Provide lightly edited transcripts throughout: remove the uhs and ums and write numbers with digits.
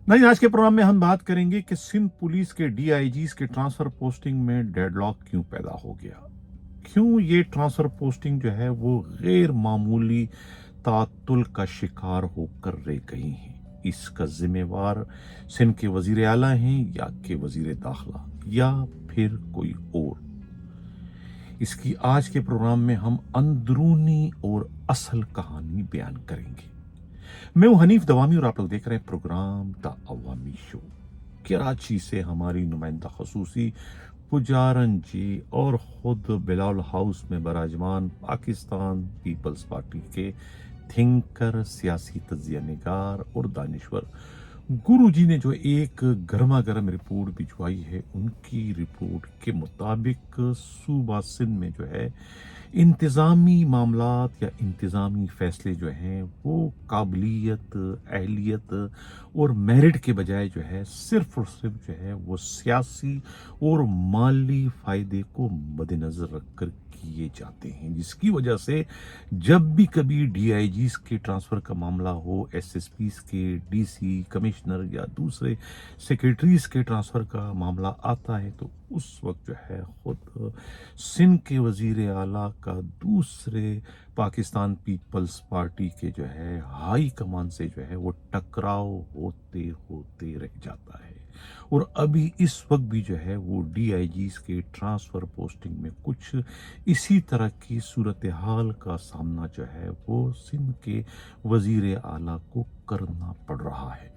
नहीं, आज के प्रोग्राम में हम बात करेंगे कि सिंध पुलिस के डीआईजीज के ट्रांसफर पोस्टिंग में डेडलॉक क्यों पैदा हो गया। क्यों ये ट्रांसफर पोस्टिंग जो है वो गैर मामूली तातुल का शिकार होकर रह गई हैं। इसका जिम्मेवार सिंध के वजीर आला हैं या के वजीर दाखिला या फिर कोई और। इसकी आज के प्रोग्राम में हम अंदरूनी और असल कहानी बयान करेंगे। मैं हूं हनीफ दवामी और आप लोग देख रहे हैं programme the Awami show. Karachi से हमारी नुमाइंदा खसूसी पुजारन जी और खुद बिलाल हाउस में बराजमान पाकिस्तान पीपल्स पार्टी के थिंकर, सियासी तज्जिया निगार और दानिश्वर गुरु जी ने जो एक गर्मा गर्म रिपोर्ट भिजवाई है, उनकी रिपोर्ट के मुताबिक सूबा सिंध में जो है इंतज़ामी मामलात या इंतज़ामी फैसले जो हैं वो काबिलियत, अहलियत और मेरिट के बजाय जो है सिर्फ और सिर्फ जो है वो सियासी और माली फ़ायदे को मद्देनज़र रखकर किए जाते हैं, जिसकी वजह से जब भी कभी डीआईजीज के ट्रांसफ़र का मामला हो, एसएसपीज के, डीसी, कमिश्नर या दूसरे सेक्रेटरीज के ट्रांसफ़र का मामला आता है तो उस वक्त जो है खुद सिंध के वजीर आला का दूसरे पाकिस्तान पीपल्स पार्टी के जो है हाई कमान से जो है वो टकराव होते होते रह जाता है। और अभी इस वक्त भी जो है वो डीआईजीज के ट्रांसफ़र पोस्टिंग में कुछ इसी तरह की सूरत हाल का सामना जो है वो सिंध के वजीर आला को करना पड़ रहा है।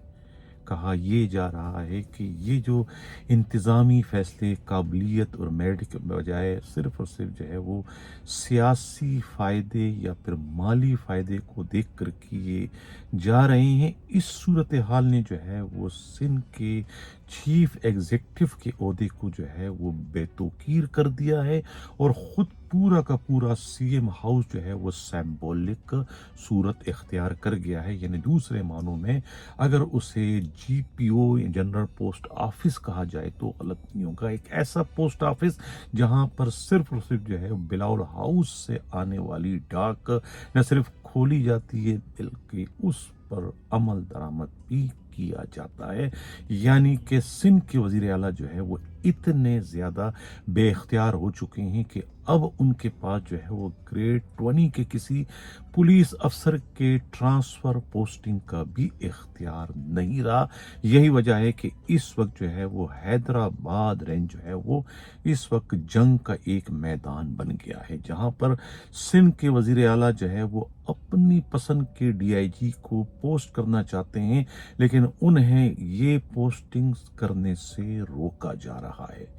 कहा यह जा रहा है कि ये जो इंतज़ामी फ़ैसले काबिलियत और मेरिट के बजाय सिर्फ़ और सिर्फ जो है वो सियासी फ़ायदे या फिर माली फ़ायदे को देख कर किए जा रहे हैं, इस सूरत हाल ने जो है वो सिंध के चीफ एग्जीक्यूटिव के ओहदे को जो है वो बेतौकीर कर दिया है और ख़ुद पूरा का पूरा सीएम हाउस जो है वो सिंबॉलिक सूरत इख्तियार कर गया है। यानी दूसरे मानों में अगर उसे जीपीओ जनरल पोस्ट ऑफिस कहा जाए तो गलत नहीं होगा। एक ऐसा पोस्ट ऑफिस जहां पर सिर्फ और सिर्फ जो है बिलावल हाउस से आने वाली डाक न सिर्फ खोली जाती है बल्कि उस पर अमल दरामद भी किया जाता है। यानी कि सिंध के वजीर आला जो है वो इतने ज़्यादा बेख्तियार हो चुके हैं कि अब उनके पास जो है वो ग्रेड 20 के किसी पुलिस अफसर के ट्रांसफ़र पोस्टिंग का भी इख्तियार नहीं रहा। यही वजह है कि इस वक्त जो है वो हैदराबाद रेंज जो है वो इस वक्त जंग का एक मैदान बन गया है, जहां पर सिंध के वजीर आला जो है वो अपनी पसंद के डीआईजी को पोस्ट करना चाहते हैं, लेकिन उन्हें ये पोस्टिंग करने से रोका जा रहा है।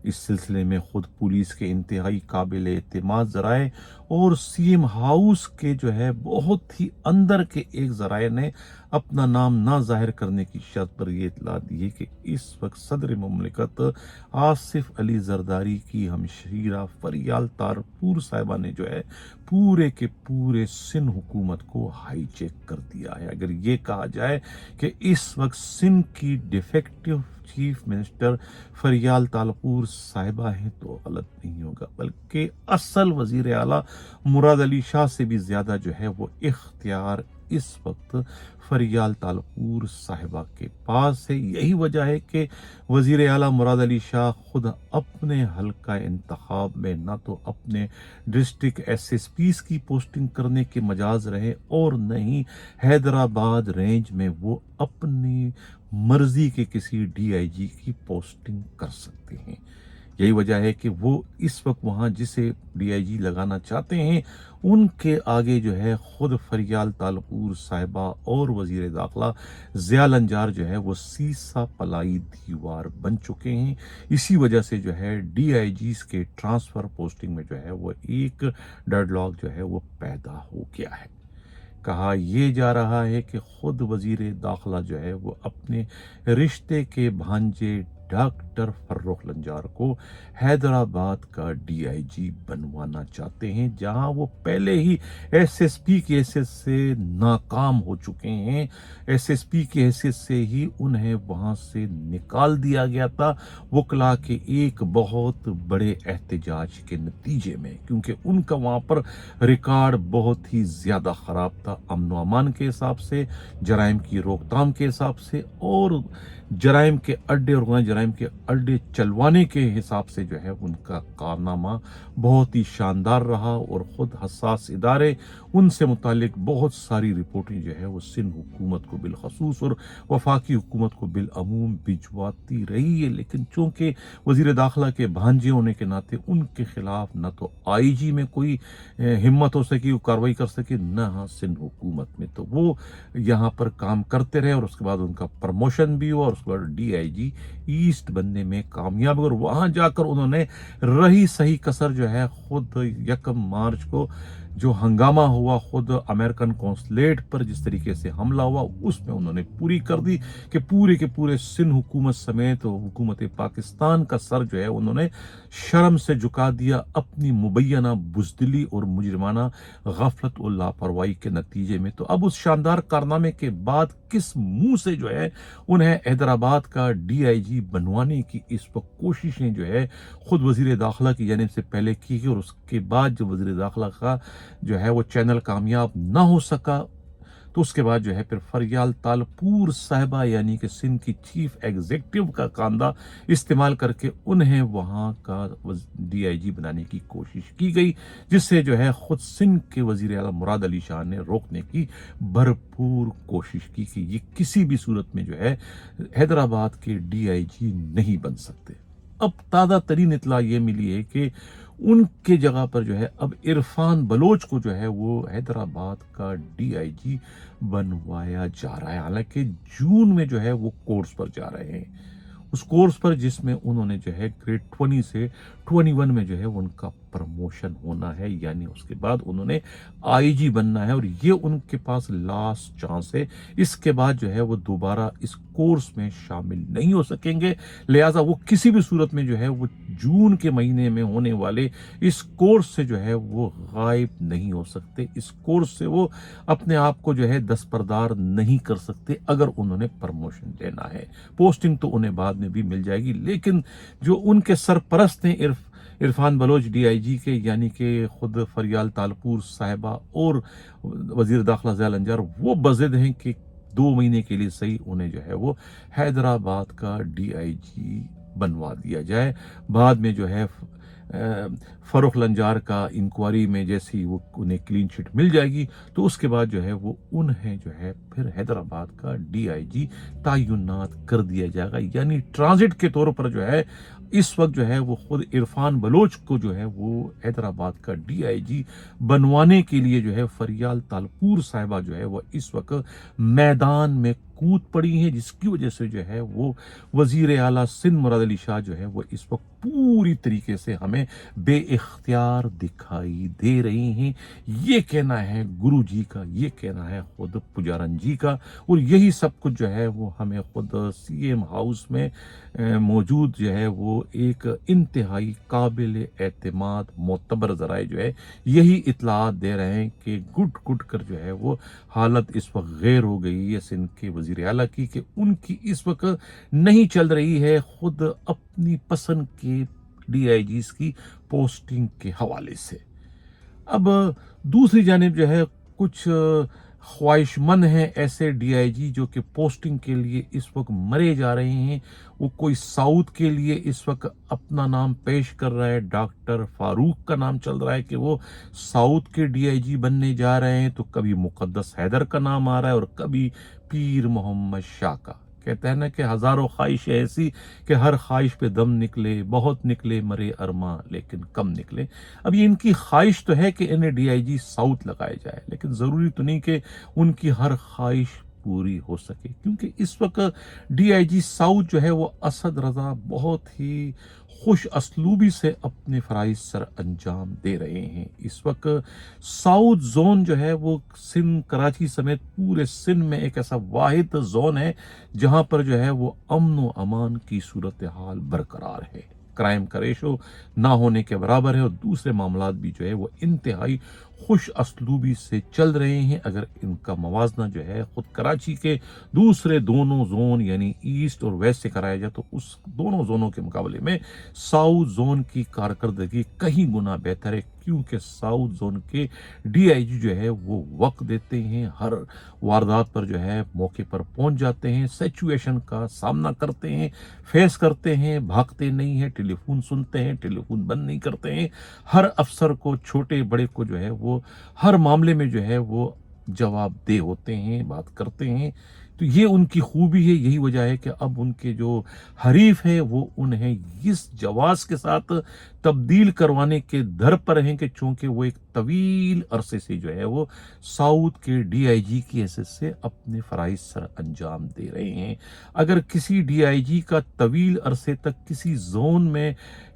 इस सिलसिले में खुद पुलिस के इंतहाई काबिल एतमाद ज़राए और सीएम हाउस के जो है बहुत ही अंदर के एक ज़राए ने अपना नाम ना जाहिर करने की शर्त पर यह इतला दी है कि इस वक्त सदर मुमलिकत आसिफ अली जरदारी की हमशीरा फरियाल तारपुर साहिबा ने जो है पूरे के पूरे सिंध हुकूमत को हाईचेक कर दिया है। अगर ये कहा जाए कि इस वक्त सिंध की डिफेक्टिव चीफ मिनिस्टर फरियाल तालपुर साहिबा हैं तो गलत नहीं होगा, बल्कि असल वजीर आला मुराद अली शाह से भी ज्यादा जो है वो इख्तियार इस वक्त फरियाल तालपुर साहिबा के पास है। यही वजह है कि वजीर आला मुराद अली शाह खुद अपने हल्का इंतखाब में ना तो अपने डिस्ट्रिक्ट एसएसपीज की पोस्टिंग करने के मजाज रहे और न ही हैदराबाद रेंज में वो अपनी मर्जी के किसी डीआईजी की पोस्टिंग कर सकते हैं। यही वजह है कि वो इस वक्त वहां जिसे डीआईजी लगाना चाहते हैं उनके आगे जो है खुद फरियाल तालपुर साहिबा और वजीर दाखिला ज़िया लंजार जो है वो सीसा पलाई दीवार बन चुके हैं। इसी वजह से जो है डीआईजीज के ट्रांसफ़र पोस्टिंग में जो है वो एक डेडलॉक जो है वो पैदा हो गया है। कहा यह जा रहा है कि खुद वजीर दाखिला जो है वो अपने रिश्ते के भांजे डॉक्टर फर्रुख लंजार को हैदराबाद का डीआईजी बनवाना चाहते हैं, जहां वो पहले ही एसएसपी की हैसियत से नाकाम हो चुके हैं। एसएसपी की हैसियत से ही उन्हें वहां से निकाल दिया गया था वकला के एक बहुत बड़े एहतजाज के नतीजे में, क्योंकि उनका वहां पर रिकॉर्ड बहुत ही ज्यादा खराब था अमन व अमान के हिसाब से, जराइम की रोकथाम के हिसाब से, और जराइम के अड्डे और गुनाह जराइम के अड्डे चलवाने के हिसाब से जो है उनका कारनामा बहुत ही शानदार रहा। और ख़ुद हसास इदारे उनसे मुतालिक बहुत सारी रिपोर्टें जो है वो सिंध हुकूमत को बिलखसूस और वफाकी हुकूमत को बिलअमूम भिजवाती रही है। लेकिन चूँकि वज़ीर दाखिला के भांजे होने के नाते उनके खिलाफ न तो आईजी में कोई हिम्मत हो सकी, वो कार्रवाई कर सके, न सिंध हुकूमत में, तो वो यहाँ पर काम करते रहे। और उसके बाद उनका प्रमोशन भी हुआ और उसके बाद डीआईजी ईस्ट बनने में कामयाब हुए। और वहां जाकर उन्होंने रही सही कसर जो है खुद 1 मार्च को जो हंगामा हुआ खुद अमेरिकन कौंसलेट पर जिस तरीके से हमला हुआ उसमें उन्होंने पूरी कर दी कि पूरे के पूरे सिंध हुकूमत समेत हुकूमत पाकिस्तान का सर जो है उन्होंने शर्म से झुका दिया अपनी मुबैना बुज़दिली और मुजरिमाना गफलत और लापरवाही के नतीजे में। तो अब उस शानदार कारनामे के बाद किस मुंह से जो है उन्हें हैदराबाद का डीआईजी बनवाने की इस वक्त कोशिशें जो है खुद वजीर दाखिला की जानिब से पहले की गई, और उसके बाद जब वजीर दाखिला का जो है वो चैनल कामयाब ना हो सका तो उसके बाद जो है फिर फरियाल तालपुर साहिबा यानी कि सिंध की चीफ एग्जीक्यूटिव का कांदा इस्तेमाल करके उन्हें वहां का डीआईजी बनाने की कोशिश की गई, जिससे जो है खुद सिंध के वजीर आला मुराद अली शाह ने रोकने की भरपूर कोशिश की कि ये किसी भी सूरत में जो है हैदराबाद के डीआईजी नहीं बन सकते। अब ताज़ा तरीन इतला ये मिली है कि उनके जगह पर जो है अब इरफान बलोच को जो है वो हैदराबाद का डीआईजी बनवाया जा रहा है। हालांकि जून में जो है वो कोर्स पर जा रहे हैं, उस कोर्स पर जिसमें उन्होंने जो है ग्रेड 20 से 21 में जो है उनका प्रमोशन होना है, यानी उसके बाद उन्होंने आईजी बनना है और ये उनके पास लास्ट चांस है। इसके बाद जो है वो दोबारा इस कोर्स में शामिल नहीं हो सकेंगे, लिहाजा वो किसी भी सूरत में जो है वो जून के महीने में होने वाले इस कोर्स से जो है वो गायब नहीं हो सकते। इस कोर्स से वो अपने आप को जो है दस्तबरदार नहीं कर सकते अगर उन्होंने प्रमोशन लेना है। पोस्टिंग तो उन्हें बाद में भी मिल जाएगी, लेकिन जो उनके सरपरस्त हैं इरफान बलोच डीआईजी के, यानी कि खुद फरियाल तालपुर साहिबा और वजीर दाखिला ज़िया लंजार, वो बज़िद हैं कि 2 महीने के लिए सही उन्हें जो है वो हैदराबाद का डीआईजी बनवा दिया जाए। बाद में जो है फर्रुख लंजार का इंक्वायरी में जैसी वो उन्हें क्लीन चिट मिल जाएगी तो उसके बाद जो है वो उन्हें जो है फिर हैदराबाद का डीआईजी तैनात कर दिया जाएगा। यानी ट्रांजिट के तौर पर जो है इस वक्त जो है वो खुद इरफान बलोच को जो है वो हैदराबाद का डीआईजी बनवाने के लिए जो है फरियाल तालपुर साहिबा जो है वो इस वक्त मैदान में कूद पड़ी हैं, जिसकी वजह से जो है वो वजीर आला सिंध मुराद अली शाह जो है वो इस वक्त पूरी तरीके से हमें बेइख्तियार दिखाई दे रही हैं। ये कहना है गुरु जी का, ये कहना है खुद पुजारन जी का, और यही सब कुछ जो है वो हमें खुद सीएम हाउस में मौजूद जो है वो एक इंतहाई काबिल एतमाद मोतबर ज़राए जो है यही इतलात दे रहे हैं कि गुट कर जो है वो हालत इस वक्त गैर हो गई है सिंध के वजीर आला की, कि उनकी इस वक्त नहीं चल रही है खुद अपनी पसंद के डीआईजीज की पोस्टिंग के हवाले से। अब दूसरी जानिब जो है कुछ ख्वाहिशमंद हैं ऐसे डीआईजी जो कि पोस्टिंग के लिए इस वक्त मरे जा रहे हैं। वो कोई साउथ के लिए इस वक्त अपना नाम पेश कर रहा है, डॉक्टर फारूक का नाम चल रहा है कि वो साउथ के डीआईजी बनने जा रहे हैं, तो कभी मुकद्दस हैदर का नाम आ रहा है और कभी पीर मोहम्मद शाह का। कहते हैं ना कि हजारों ख्वाहिशें ऐसी कि हर ख्वाहिश पे दम निकले, बहुत निकले मरे अरमा लेकिन कम निकले। अब ये इनकी ख्वाहिश तो है कि इन्हें डीआईजी साउथ लगाया जाए, लेकिन ज़रूरी तो नहीं कि उनकी हर ख्वाहिश पूरी हो सके, क्योंकि इस वक्त डीआईजी साउथ जो है वो असद रजा बहुत ही खुश असलूबी से अपने फ़राइज़ सर अंजाम दे रहे हैं। इस वक्त साउथ जोन जो है वो सिंध कराची समेत पूरे सिंध में एक ऐसा वाहिद जोन है जहां पर जो है वो अमन व अमान की सूरत हाल बरकरार है। क्राइम का रेशो ना होने के बराबर है और दूसरे मामलात भी जो है वो इंतहाई खुश असलूबी से चल रहे हैं। अगर इनका मवाजना जो है खुद कराची के दूसरे दोनों जोन यानी ईस्ट और वेस्ट से कराया जाए तो उस दोनों जोनों के मुकाबले में साउथ जोन की कारकर्दगी कहीं गुना बेहतर है, क्योंकि साउथ जोन के डीआईजी जो है वो वक्त देते हैं, हर वारदात पर जो है मौके पर पहुंच जाते हैं, सिचुएशन का सामना करते हैं, फेस करते हैं, भागते नहीं हैं, टेलीफोन सुनते हैं, टेलीफोन बंद नहीं करते हैं। हर अफसर को, छोटे बड़े को जो है वो हर मामले में जो है वो जवाबदेह होते हैं, बात करते हैं। तो ये उनकी खूबी है, यही वजह है कि अब उनके जो हरीफ हैं वो उन्हें इस जवाज के साथ तब्दील करवाने के दर पर हैं कि चूंकि वो एक तवील अरसे से जो है वो साउथ के डीआईजी की हैसियत से अपने फ़राइज़ सर अंजाम दे रहे हैं। अगर किसी डीआईजी का तवील अरसे तक किसी जोन में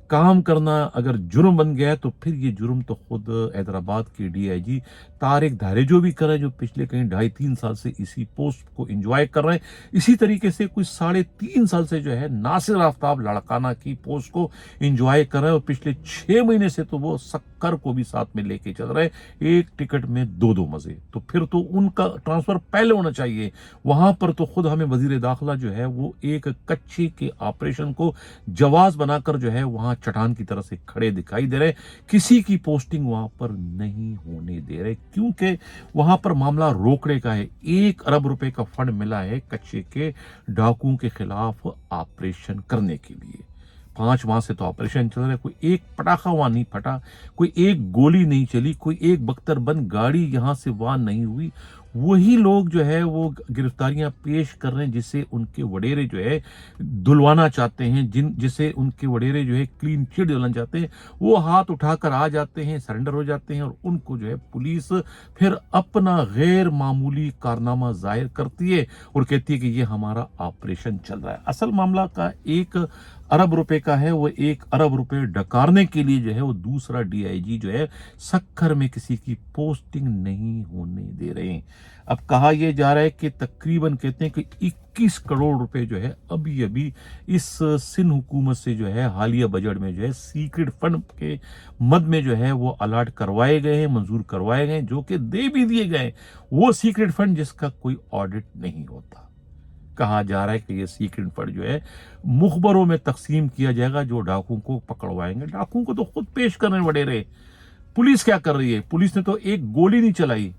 काम करना अगर जुर्म बन गया है तो फिर ये जुर्म तो खुद हैदराबाद के डीआईजी तारिक धारेजो भी कर रहे हैं, जो पिछले कहीं 2.5-3 साल से इसी पोस्ट को एंजॉय कर रहे हैं। इसी तरीके से कुछ 3.5 साल से जो है नासिर आफ्ताब लाड़काना की पोस्ट को एंजॉय कर रहे हैं और पिछले 6 महीने से तो वो सक्कर को भी साथ में लेके चल रहे हैं, एक टिकट में 2-2 मजे। तो फिर तो उनका ट्रांसफर पहले होना चाहिए। वहां पर तो खुद हमें वजीर दाखिला जो है वो एक कच्चे के ऑपरेशन को जवाज बनाकर जो है वहां चट्टान की तरह से खड़े दिखाई दे रहे, किसी की पोस्टिंग वहां पर नहीं होने दे रहे, क्योंकि वहां पर मामला रोकड़े का है। 1 अरब रुपए का फंड मिला है कच्चे के डाकुओं के खिलाफ ऑपरेशन करने के लिए। 5 माह से तो ऑपरेशन चल रहा है, कोई एक पटाखा वहां नहीं फटा, कोई एक गोली नहीं चली, कोई एक बख्तरबंद गाड़ी यहां से वहां नहीं हुई। वही लोग जो है वो गिरफ्तारियां पेश कर रहे हैं जिसे उनके वडेरे जो है धुलवाना चाहते हैं, जिसे उनके वडेरे जो है क्लीन चिट दिलाना चाहते हैं। वो हाथ उठाकर आ जाते हैं, सरेंडर हो जाते हैं और उनको जो है पुलिस फिर अपना गैर मामूली कारनामा जाहिर करती है और कहती है कि ये हमारा ऑपरेशन चल रहा है। असल मामला का 1 अरब रुपए का है, वो 1 अरब रुपए डकारने के लिए जो है वो दूसरा डीआईजी जो है सक्खर में किसी की पोस्टिंग नहीं होने दे रहे हैं। अब कहा यह जा रहा है कि तकरीबन कहते हैं कि 21 करोड़ रुपए जो है अभी अभी इस सिंध हुकूमत से जो है हालिया बजट में जो है सीक्रेट फंड के मद में जो है वो अलाट करवाए गए हैं, मंजूर करवाए गए, जो कि दे भी दिए गए। वो सीक्रेट फंड जिसका कोई ऑडिट नहीं होता। कहा जा रहा है कि ये सीक्रेट फंड जो है मुखबरों में तकसीम किया जाएगा, जो डाकुओं को पकड़वाएंगे। डाकुओं को तो खुद पेश करने वडेरे। पुलिस क्या कर रही है? पुलिस ने तो एक गोली नहीं चलाई,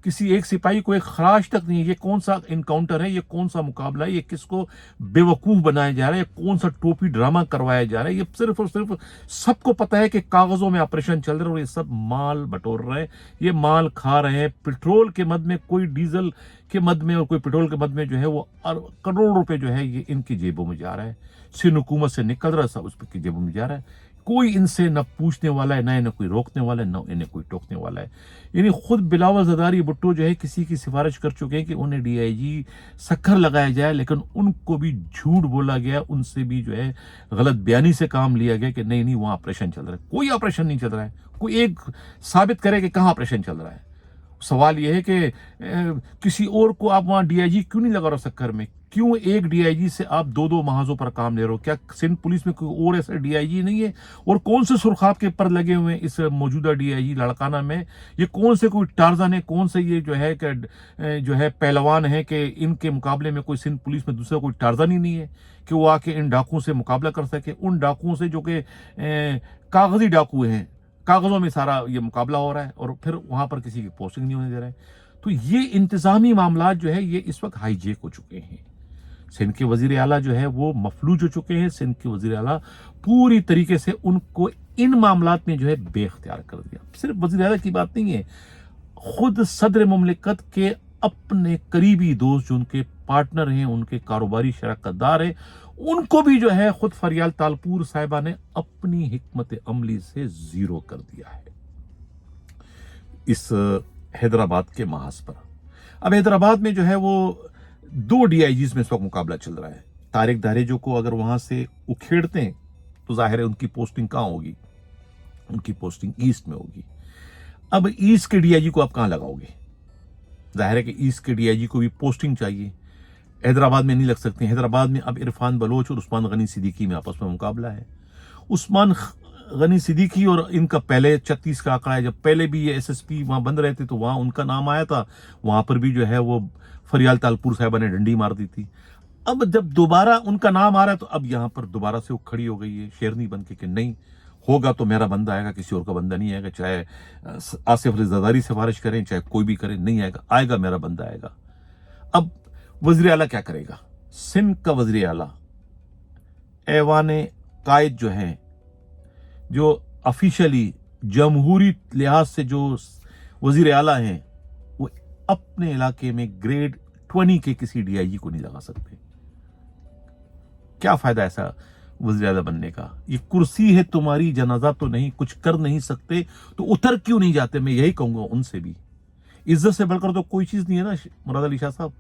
किसी एक सिपाही को एक खराश तक नहीं। ये कौन सा इनकाउंटर है? ये कौन सा मुकाबला है? ये किसको बेवकूफ बनाया जा रहा है? कौन सा टोपी ड्रामा करवाया जा रहा है? ये सिर्फ और सिर्फ सबको पता है कि कागजों में ऑपरेशन चल रहा है और ये सब माल बटोर रहे हैं, ये माल खा रहे हैं। पेट्रोल के मद में, कोई डीजल के मद में और कोई पेट्रोल के मद में जो है वो करोड़ रुपए जो है ये इनकी जेबों में जा रहा है। सिंध हुकूमत से निकल रहा है, सब उसकी जेबों में जा रहा है। कोई इनसे न पूछने वाला है, ना इन्हें कोई रोकने वाला है, ना इन्हें कोई टोकने वाला है। यानी खुद बिलावल जरदारी भुट्टो जो है किसी की सिफारिश कर चुके हैं कि उन्हें डीआईजी सक्खर लगाया जाए, लेकिन उनको भी झूठ बोला गया, उनसे भी जो है गलत बयानी से काम लिया गया कि नहीं वहां ऑपरेशन चल रहा है। कोई ऑपरेशन नहीं चल रहा है। कोई एक साबित करे कि कहां ऑपरेशन चल रहा है। सवाल यह है कि किसी और को आप वहां डीआईजी क्यों नहीं लगा रहे सक्खर में? क्यों एक डीआईजी से आप 2-2 महाजों पर काम ले रहे हो? क्या सिंध पुलिस में कोई और ऐसा डीआईजी नहीं है? और कौन से सुरखाब के पर लगे हुए हैं इस मौजूदा डीआईजी लाड़काना में? ये कौन से कोई टार्जन है? कौन से ये जो है पहलवान है कि इनके मुकाबले में कोई सिंध पुलिस में दूसरा कोई टार्जन ही नहीं है कि वो आके इन डाकुओं से मुकाबला कर सके? उन डाकुओं से जो कि कागजी डाकू हैं, कागजों में सारा ये मुकाबला हो रहा है और फिर वहां पर किसी की पोस्टिंग नहीं होने दे रहे हैं। तो ये इंतजामी मामला जो है ये इस वक्त हाईजेक हो चुके हैं। सिंध के वजीर आला जो है वो मफलूज हो चुके हैं। सिंध के वजीर आला पूरी तरीके से उनको इन मामलात में जो है बेख्तियार कर दिया। सिर्फ वजीर आला की बात नहीं है, खुद सदर मुमलिकत के अपने करीबी दोस्त जो उनके पार्टनर हैं, उनके कारोबारी शराकतदार हैं, उनको भी जो है खुद फरियाल तालपुर साहिबा ने अपनी हिकमत अमली से जीरो कर दिया है इस हैदराबाद के महाज पर। अब हैदराबाद में जो है वो 2 डीआईजीज में इस वक्त मुकाबला चल रहा है। तारिक धारेजो को अगर वहां से उखेड़ते हैं तो जाहिर है उनकी पोस्टिंग कहाँ होगी, उनकी पोस्टिंग ईस्ट में होगी। अब ईस्ट के डीआईजी को आप कहाँ लगाओगे? जाहिर है कि ईस्ट के डीआईजी को भी पोस्टिंग चाहिए। हैदराबाद में नहीं लग सकते। हैदराबाद में अब इरफान बलोच और उस्मान गनी सिद्दीकी में आपस में मुकाबला है। उस्मान गनी सिद्दीकी और इनका पहले 36 का आंकड़ा है। जब पहले भी ये एसएसपी वहां बंद रहे थे तो वहां उनका नाम आया था, वहां पर भी जो है वो फरियाल तालपुर साहिबा ने डंडी मार दी थी। अब जब दोबारा उनका नाम आ रहा है तो अब यहां पर दोबारा से वो खड़ी हो गई है शेरनी बन के कि नहीं होगा तो मेरा बंदा आएगा, किसी और का बंदा नहीं आएगा। चाहे आसिफ अली जरदारी सिफारिश करें, चाहे कोई भी करे, नहीं आएगा, आएगा मेरा बंदा आएगा। अब वज़ीर आला क्या करेगा? सिंध का वज़ीर आला ऐवान कायद जो है, जो ऑफिशियली जमहूरी लिहाज से जो वज़ीर आला हैं, वो अपने इलाके में ग्रेड 20 के किसी डीआईजी को नहीं लगा सकते। क्या फायदा ऐसा वज़ीर आला बनने का? ये कुर्सी है तुम्हारी, जनाजा तो नहीं, कुछ कर नहीं सकते तो उतर क्यों नहीं जाते? मैं यही कहूंगा उनसे भी। इज्जत से बढ़कर तो कोई चीज नहीं है ना मुराद अली शाह साहब।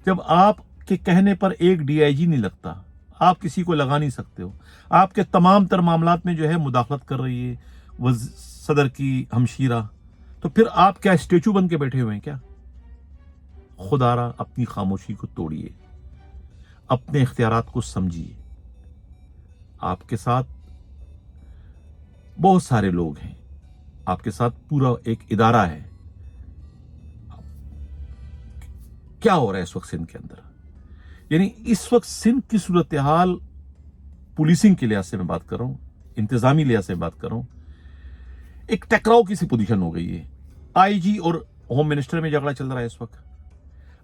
जब आपके कहने पर एक डीआईजी नहीं लगता, आप किसी को लगा नहीं सकते हो, आपके तमाम तर मामलात में जो है मुदाखलत कर रही है सदर की हमशीरा, तो फिर आप क्या स्टेचू बन के बैठे हुए हैं क्या? खुदारा अपनी खामोशी को तोड़िए, अपने इख्तियारात को समझिए। आपके साथ बहुत सारे लोग हैं, आपके साथ पूरा एक इदारा है। क्या हो रहा है इस वक्त सिंध के अंदर? यानी इस वक्त सिंध की सूरत हाल पुलिसिंग के लिहाज से मैं बात कर रहा हूं, इंतजामी लिहाज से बात कर रहा हूं, एक टकराव की सी पोजीशन हो गई है। आईजी और होम मिनिस्टर में झगड़ा चल रहा है इस वक्त।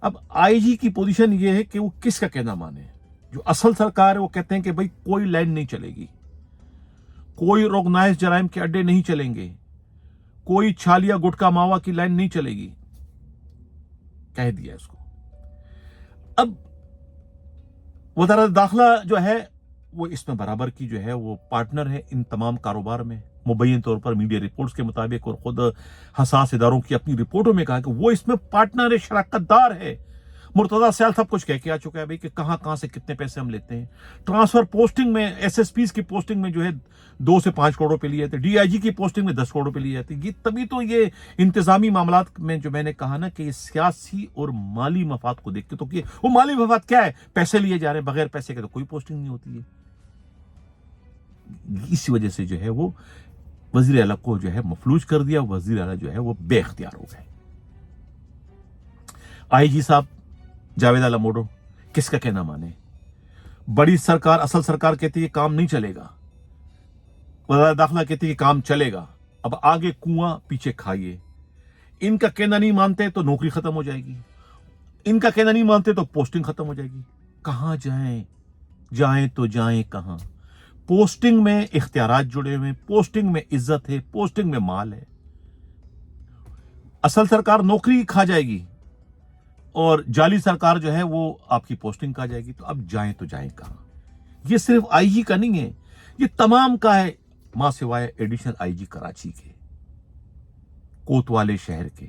अब आईजी की पोजीशन यह है कि वो किसका कहना माने। जो असल सरकार है वो कहते हैं कि भाई कोई लाइन नहीं चलेगी, कोई ऑर्गेनाइज्ड जराइम के अड्डे नहीं चलेंगे, कोई छालिया गुटका मावा की लाइन नहीं चलेगी, कह दिया इसको। अब वज़ारत दाखिला जो है वो इसमें बराबर की जो है वो पार्टनर है इन तमाम कारोबार में, मुबैन तौर पर मीडिया रिपोर्ट्स के मुताबिक, और खुद हसास इदारों की अपनी रिपोर्टों में कहा कि वो इसमें पार्टनर है, शराकतदार है। मुर्तजा सयाल सब कुछ कह के आ चुका है भाई कि कहां से कितने पैसे हम लेते हैं। ट्रांसफर पोस्टिंग में, एसएसपीज की पोस्टिंग में जो है 2 से 5 करोड़ रुपए लिए जाते, डीआईजी की पोस्टिंग में 10 करोड़ रुपए लिए जाते। ये तभी तो ये इंतजामी मामलात में जो मैंने कहा ना कि ये सियासी और माली मफाद को देख के, तो कि वो माली मफाद क्या है? पैसे लिए जा रहे हैं, बगैर पैसे के तो कोई पोस्टिंग नहीं होती है। इसी वजह से जो है वो वज़ीर आला को जो है मफलूज कर दिया, वज़ीर आला जो है वो बेख्तियार हो गए। आईजी साहब जावेद आला मोडो किसका कहना माने? बड़ी सरकार, असल सरकार कहती है काम नहीं चलेगा, वज़ारत दाखिला कहती है काम चलेगा। अब आगे कुआं पीछे खाइए। इनका कहना नहीं मानते तो नौकरी खत्म हो जाएगी, इनका कहना नहीं मानते तो पोस्टिंग खत्म हो जाएगी। कहां जाएं? जाएं तो जाएं कहां? पोस्टिंग में इख्तियारात जुड़े हुए, पोस्टिंग में इज्जत है, पोस्टिंग में माल है। असल सरकार नौकरी खा जाएगी और जाली सरकार जो है वो आपकी पोस्टिंग खा जाएगी। तो अब जाएं तो जाएं कहां? ये सिर्फ आईजी का नहीं है, ये तमाम का है, मां सिवाय एडिशनल आईजी कराची के, कोतवाली शहर के,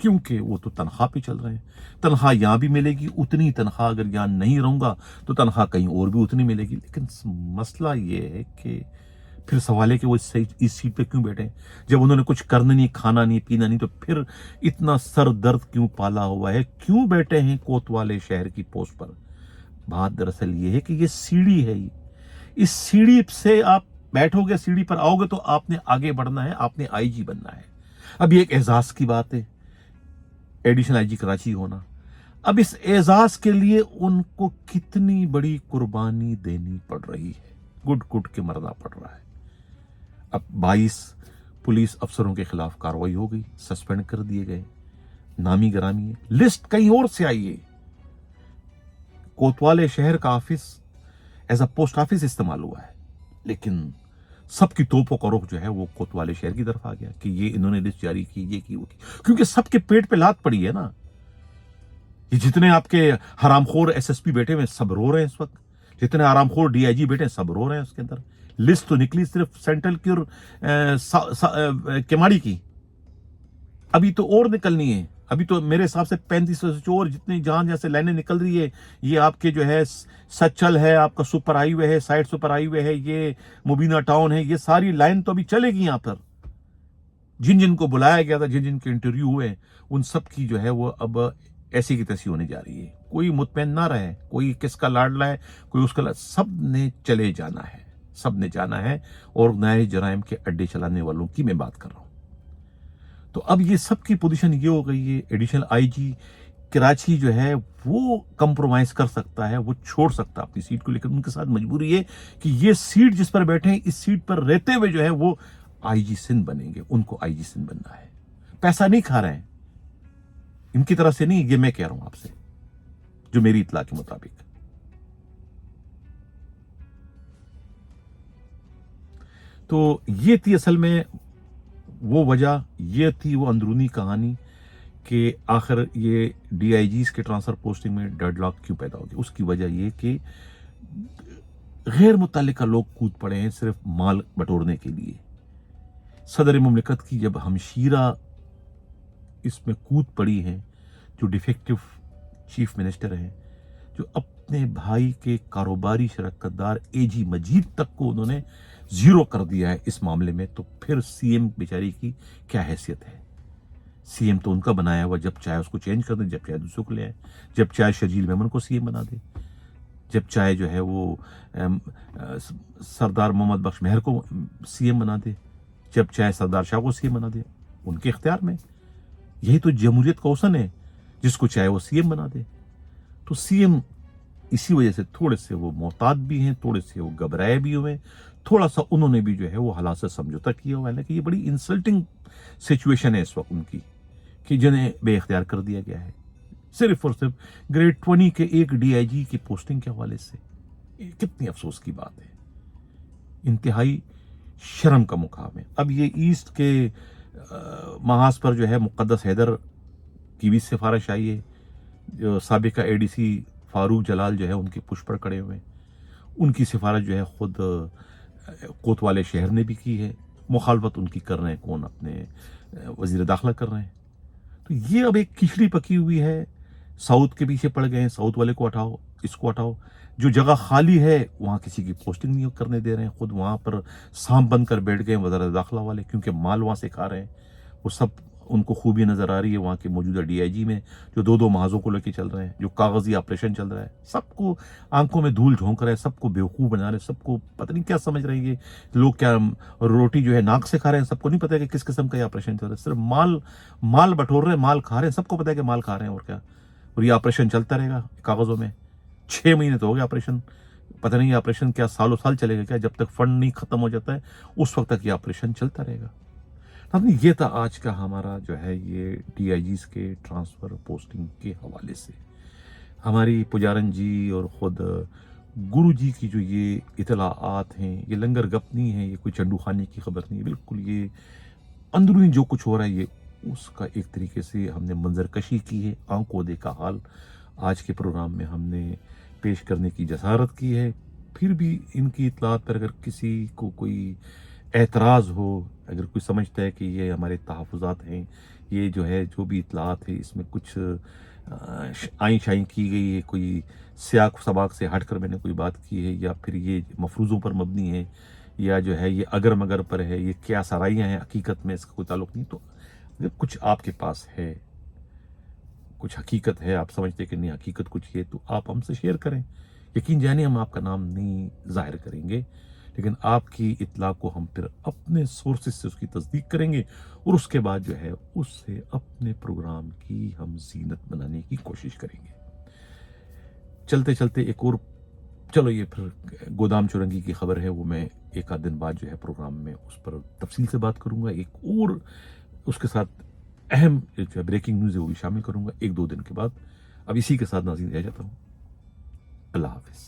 क्योंकि वो तो तनख्वाह पे चल रहे हैं। तनख्वाह यहां भी मिलेगी उतनी, तनख्वाह अगर यहां नहीं रहूंगा तो तनख्वाह कहीं और भी उतनी मिलेगी। लेकिन मसला ये है कि फिर सवाल है कि वो इस सीट पे क्यों बैठे? जब उन्होंने कुछ करना नहीं, खाना नहीं, पीना नहीं, तो फिर इतना सर दर्द क्यों पाला हुआ है? क्यों बैठे हैं कोतवाली शहर की पोस्ट पर? बात दरअसल ये है कि ये सीढ़ी है, इस सीढ़ी से आप बैठोगे, सीढ़ी पर आओगे तो आपने आगे बढ़ना है, आपने आईजी बनना है। अब ये एक एजाज की बात है, एडिशनल आईजी कराची होना। अब इस एजाज के लिए उनको कितनी बड़ी कुर्बानी देनी पड़ रही है, गुट गुट के मरना पड़ रहा है। अब 22 पुलिस अफसरों के खिलाफ कार्रवाई हो गई, सस्पेंड कर दिए गए, नामी गिरामी है। लिस्ट कहीं और से आई है। कोतवाली शहर का office as a post office इस्तेमाल हुआ है, लेकिन सबकी तोपों का रुख जो है वो कोतवाली शहर की तरफ आ गया कि ये इन्होंने लिस्ट जारी की, ये की, वो की, क्योंकि सबके पेट पे लात पड़ी है ना। ये जितने आपके हरामखोर एसएसपी बैठे हुए सब रो रहे हैं इस वक्त, जितने हरामखोर डीआईजी बैठे हैं सब रो रहे हैं। उसके अंदर लिस्ट तो निकली सिर्फ सेंट्रल की और केमाड़ी की, अभी तो और निकलनी है। अभी तो मेरे हिसाब से 3500 चोर जितनी जहां से लाइनें निकल रही है, ये आपके जो है सचल है, आपका सुपर हाईवे है, साइड सुपर हाईवे है, ये मुबीना टाउन है, ये सारी लाइन तो अभी चलेगी यहाँ पर। जिन जिन को बुलाया गया था, जिन जिन के इंटरव्यू हुए, उन सब की जो है वो अब ऐसी की तैसी होने जा रही है। कोई मुतमैन ना रहे, कोई किसका लाडला है, कोई उसका सब ने चले जाना है, सब ने जाना है। और नए जराइम के अड्डे चलाने वालों की मैं बात कर रहा हूं। तो अब ये सब की पोजीशन ये हो गई है, एडिशनल आईजी कराची जो है वो कंप्रोमाइज कर सकता है, वो छोड़ सकता है अपनी सीट को, लेकिन उनके साथ मजबूरी है कि ये सीट जिस पर बैठे हैं, इस सीट पर रहते हुए जो है वो आईजी सिंध बनेंगे। उनको आईजी सिंध बनना है, पैसा नहीं खा रहे हैं, इनकी तरफ से नहीं, ये मैं कह रहा हूं आपसे जो मेरी इत्तला के मुताबिक। तो ये थी असल में वो वजह, ये थी वो अंदरूनी कहानी कि आखिर ये डीआईजीज के ट्रांसफर पोस्टिंग में डेडलॉक क्यों पैदा हो गया। उसकी वजह ये कि गैर मुतल्लिका लोग कूद पड़े हैं सिर्फ माल बटोरने के लिए। सदर मुमलिकत की जब हमशीरा इसमें कूद पड़ी है, जो डिफेक्टिव चीफ मिनिस्टर हैं, जो अपने भाई के कारोबारी शराकतदार एजी मजीद तक को उन्होंने जीरो कर दिया है इस मामले में, तो फिर सीएम बेचारी की क्या हैसियत है। सीएम तो उनका बनाया हुआ, जब चाहे उसको चेंज कर दे, जब चाहे दूसरे को ले आए, जब चाहे शर्जील मेमन को सीएम बना दे, जब चाहे जो है वो सरदार मोहम्मद बख्श मेहर को सीएम बना दे, जब चाहे सरदार शाह को सीएम बना दे, उनके इख्तियार में। यही तो जमहूरियत का हुस्न है, जिसको चाहे वो सीएम बना दे। तो सीएम इसी वजह से थोड़े से वो मोहतात भी हैं, थोड़े से वो घबराए भी हुए, थोड़ा सा उन्होंने भी जो है वो हालात से समझौता किया हुआ है कि ये बड़ी इंसल्टिंग सिचुएशन है इस वक्त उनकी, कि जिन्हें बेइख्तियार कर दिया गया है सिर्फ और सिर्फ ग्रेड 20 के एक डीआईजी की पोस्टिंग के हवाले से। कितनी अफसोस की बात है, इंतहाई शर्म का मुकाम है। अब ये ईस्ट के महाज पर जो है मुक़द्दस हैदर की भी सिफारिश आई है, जो साबिका एडीसी फारूक जलाल जो है उनके पुश पर खड़े हुए हैं, उनकी सिफारिश जो है खुद कोतवाले शहर ने भी की है। मुखालफत उनकी कर रहे हैं कौन, अपने वजीर दाखिला कर रहे हैं। तो ये अब एक खिचड़ी पकी हुई है, साउथ के पीछे पड़ गए हैं, साउथ वाले को हटाओ, इसको हटाओ। जो जगह खाली है वहां किसी की पोस्टिंग नहीं करने दे रहे हैं, खुद वहां पर सांप बंद कर बैठ गए वज़ीर दाखिला वाले, क्योंकि माल वहां से खा रहे हैं। वो सब उनको खूबी नजर आ रही है वहां के मौजूदा डीआईजी में, जो दो दो महाजों को लेके चल रहे हैं, जो कागजी ऑपरेशन चल रहा है, सबको आंखों में धूल झोंक रहे हैं, सबको बेवकूफ़ बना रहे हैं, सबको पता नहीं क्या समझ रहे हैं लोग, क्या रोटी जो है नाक से खा रहे हैं, सबको नहीं पता है कि किस किस्म का ये ऑपरेशन चल रहा है। सिर्फ माल बटोर रहे हैं, माल खा रहे हैं, सबको पता है कि माल खा रहे हैं और क्या। और ये ऑपरेशन चलता रहेगा कागजों में। 6 महीने तो हो गए ऑपरेशन, पता नहीं ये ऑपरेशन क्या सालों साल चलेगा क्या, जब तक फंड नहीं खत्म हो जाता है उस वक्त तक ये ऑपरेशन चलता रहेगा। ये था आज का हमारा जो है ये डीआईजीज के ट्रांसफ़र पोस्टिंग के हवाले से। हमारी पुजारन जी और ख़ुद गुरु जी की जो ये इतलाआत हैं, ये लंगर गप नहीं है, ये कोई चंडू खाने की खबर नहीं है, बिल्कुल ये अंदरूनी जो कुछ हो रहा है ये उसका एक तरीके से हमने मंजरकशी की है, आंखों देखा हाल आज के प्रोग्राम में हमने पेश करने की जसारत की है। फिर भी इनकी इतलात पर अगर किसी को कोई एतराज़ हो, अगर कोई समझता है कि ये हमारे तहफ़्फ़ुज़ात हैं, ये जो है जो भी इतलात है इसमें कुछ आइन शाइन की गई है, कोई सियाक सबाक से हट कर मैंने कोई बात की है, या फिर ये मफरूज़ों पर मबनी है, या जो है ये अगर मगर पर है, ये क्या सराइयाँ हैं, हकीकत में इसका कोई ताल्लुक़ नहीं। तो अगर कुछ आपके पास है, कुछ हकीकत है, आप समझते कि नहीं हकीकत कुछ है, तो आप हमसे शेयर करें। यकीन जानिए हम आपका नाम नहीं ज़ाहिर करेंगे, लेकिन आपकी इत्तला को हम फिर अपने सोर्सेज से उसकी तस्दीक करेंगे और उसके बाद जो है उससे अपने प्रोग्राम की हम ज़ीनत बनाने की कोशिश करेंगे। चलते चलते एक और, चलो ये फिर गोदाम चुरंगी की खबर है, वो मैं एक आध दिन बाद जो है प्रोग्राम में उस पर तफसील से बात करूँगा। एक और उसके साथ अहम जो ब्रेकिंग न्यूज़ है वो भी शामिल करूँगा 1-2 दिन के बाद। अब इसी के साथ नाज़रीन रह जाता हूँ। अल्लाह हाफ़िज़।